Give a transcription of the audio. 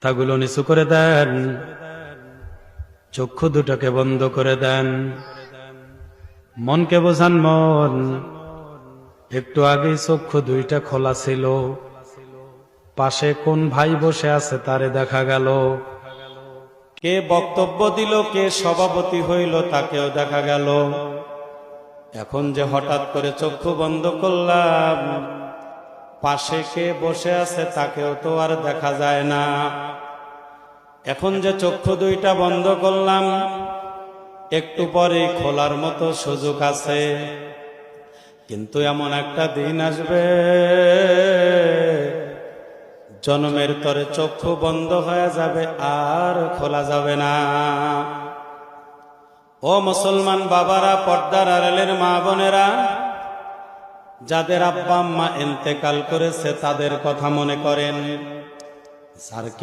মাথাগুলো নিচু করে দেন, চক্ষু দুটাকে বন্ধ করে দেন, মনকে বোঝান মন একটু আগেই চক্ষু দুইটা খোলা ছিল, পাশে কোন ভাই বসে আছে তারে দেখা গেল, কে বক্তব্য দিল, কে সভাপতি হইল তাকেও দেখা গেল। এখন যে হঠাৎ করে চক্ষু বন্ধ করলাম, পাশে কে বসে আছে তাকেও তো আর দেখা যায় না। এখন যে চক্ষু দুইটা বন্ধ করলাম, একটু পরে খোলার মতো সুযোগ আছে, কিন্তু এমন একটা দিন আসবে জন্মের তরে চক্ষু বন্ধ হয়ে যাবে, আর খোলা যাবে না। ও মুসলমান বাবারা, পর্দার আড়ালের মা বোনেরা, যাদের আব্বা আম্মা ইন্তেকাল করেছে তাদের কথা মনে করেন। স্যার কেউ